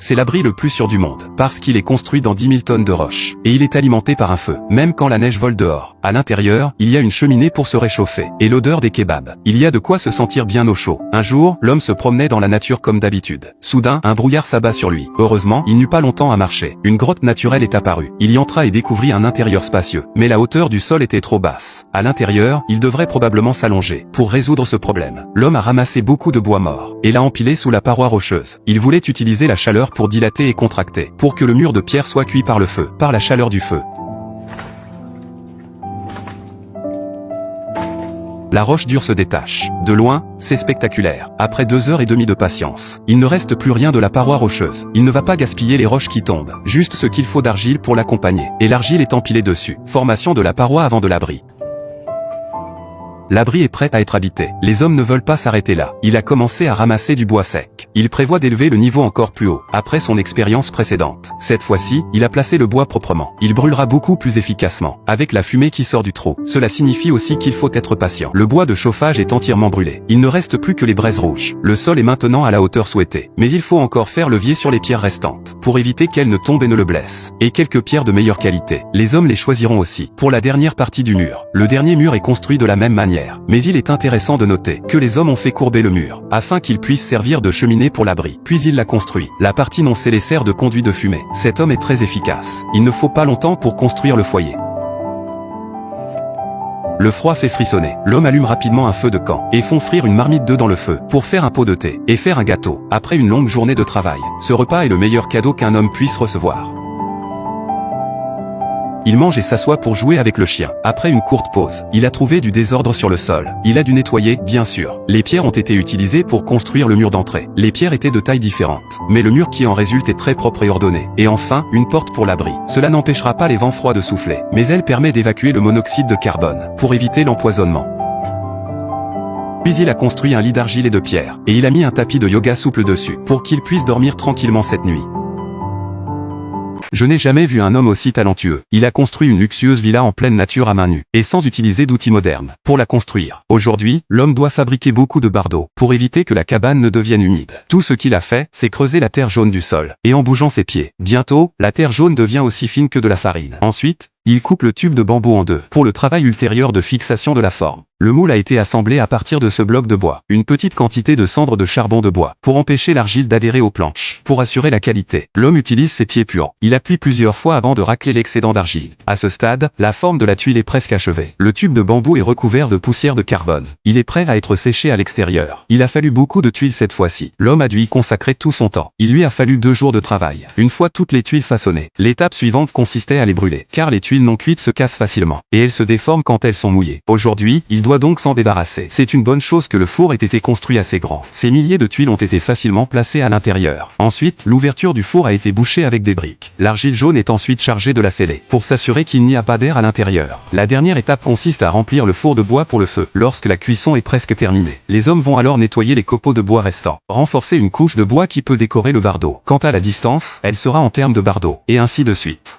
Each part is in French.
C'est l'abri le plus sûr du monde, parce qu'il est construit dans 10 000 tonnes de roches, et il est alimenté par un feu, même quand la neige vole dehors. À l'intérieur, il y a une cheminée pour se réchauffer, et l'odeur des kebabs. Il y a de quoi se sentir bien au chaud. Un jour, l'homme se promenait dans la nature comme d'habitude. Soudain, un brouillard s'abat sur lui. Heureusement, il n'eut pas longtemps à marcher. Une grotte naturelle est apparue. Il y entra et découvrit un intérieur spacieux. Mais la hauteur du sol était trop basse. À l'intérieur, il devrait probablement s'allonger. Pour résoudre ce problème, l'homme a ramassé beaucoup de bois mort, et l'a empilé sous la paroi rocheuse. Il voulait utiliser la chaleur pour dilater et contracter, pour que le mur de pierre soit cuit par le feu, par la chaleur du feu. La roche dure se détache. De loin, c'est spectaculaire. Après 2 heures et demie de patience, il ne reste plus rien de la paroi rocheuse. Il ne va pas gaspiller les roches qui tombent, juste ce qu'il faut d'argile pour l'accompagner. Et l'argile est empilée dessus. Formation de la paroi avant de l'abri. L'abri est prêt à être habité. Les hommes ne veulent pas s'arrêter là. Il a commencé à ramasser du bois sec. Il prévoit d'élever le niveau encore plus haut, après son expérience précédente. Cette fois-ci, il a placé le bois proprement. Il brûlera beaucoup plus efficacement, avec la fumée qui sort du trou. Cela signifie aussi qu'il faut être patient. Le bois de chauffage est entièrement brûlé. Il ne reste plus que les braises rouges. Le sol est maintenant à la hauteur souhaitée. Mais il faut encore faire levier sur les pierres restantes, pour éviter qu'elles ne tombent et ne le blessent. Et quelques pierres de meilleure qualité. Les hommes les choisiront aussi, pour la dernière partie du mur. Le dernier mur est construit de la même manière. Mais il est intéressant de noter que les hommes ont fait courber le mur, afin qu'il puisse servir de cheminée pour l'abri. Puis il l'a construit. La partie non scellée sert de conduit de fumée. Cet homme est très efficace. Il ne faut pas longtemps pour construire le foyer. Le froid fait frissonner. L'homme allume rapidement un feu de camp, et font frire une marmite d'œufs dans le feu, pour faire un pot de thé, et faire un gâteau. Après une longue journée de travail, ce repas est le meilleur cadeau qu'un homme puisse recevoir. Il mange et s'assoit pour jouer avec le chien. Après une courte pause, il a trouvé du désordre sur le sol. Il a dû nettoyer, bien sûr. Les pierres ont été utilisées pour construire le mur d'entrée. Les pierres étaient de taille différente, mais le mur qui en résulte est très propre et ordonné. Et enfin, une porte pour l'abri. Cela n'empêchera pas les vents froids de souffler, mais elle permet d'évacuer le monoxyde de carbone, pour éviter l'empoisonnement. Puis il a construit un lit d'argile et de pierre, et il a mis un tapis de yoga souple dessus, pour qu'il puisse dormir tranquillement cette nuit. Je n'ai jamais vu un homme aussi talentueux. Il a construit une luxueuse villa en pleine nature à main nue, et sans utiliser d'outils modernes, pour la construire. Aujourd'hui, l'homme doit fabriquer beaucoup de bardeaux, pour éviter que la cabane ne devienne humide. Tout ce qu'il a fait, c'est creuser la terre jaune du sol, et en bougeant ses pieds. Bientôt, la terre jaune devient aussi fine que de la farine. Ensuite, il coupe le tube de bambou en deux, pour le travail ultérieur de fixation de la forme. Le moule a été assemblé à partir de ce bloc de bois. Une petite quantité de cendres de charbon de bois, pour empêcher l'argile d'adhérer aux planches, pour assurer la qualité. L'homme utilise ses pieds puants. Il appuie plusieurs fois avant de racler l'excédent d'argile. À ce stade, la forme de la tuile est presque achevée. Le tube de bambou est recouvert de poussière de carbone. Il est prêt à être séché à l'extérieur. Il a fallu beaucoup de tuiles cette fois-ci. L'homme a dû y consacrer tout son temps. Il lui a fallu 2 jours de travail. Une fois toutes les tuiles façonnées, l'étape suivante consistait à les brûler, car les tuiles non cuites se cassent facilement, et elles se déforment quand elles sont mouillées. Aujourd'hui, il doit donc s'en débarrasser. C'est une bonne chose que le four ait été construit assez grand. Ces milliers de tuiles ont été facilement placées à l'intérieur. Ensuite, l'ouverture du four a été bouchée avec des briques. L'argile jaune est ensuite chargée de la sceller, pour s'assurer qu'il n'y a pas d'air à l'intérieur. La dernière étape consiste à remplir le four de bois pour le feu. Lorsque la cuisson est presque terminée, les hommes vont alors nettoyer les copeaux de bois restants, renforcer une couche de bois qui peut décorer le bardeau. Quant à la distance, elle sera en termes de bardeau, et ainsi de suite.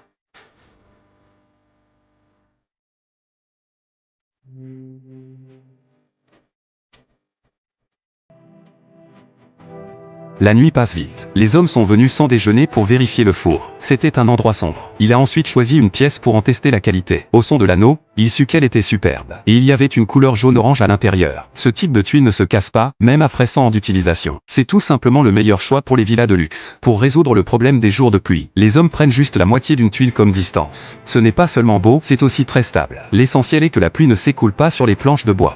La nuit passe vite. Les hommes sont venus sans déjeuner pour vérifier le four. C'était un endroit sombre. Il a ensuite choisi une pièce pour en tester la qualité. Au son de l'anneau, il sut qu'elle était superbe. Et il y avait une couleur jaune-orange à l'intérieur. Ce type de tuile ne se casse pas, même après 100 ans d'utilisation. C'est tout simplement le meilleur choix pour les villas de luxe. Pour résoudre le problème des jours de pluie, les hommes prennent juste la moitié d'une tuile comme distance. Ce n'est pas seulement beau, c'est aussi très stable. L'essentiel est que la pluie ne s'écoule pas sur les planches de bois.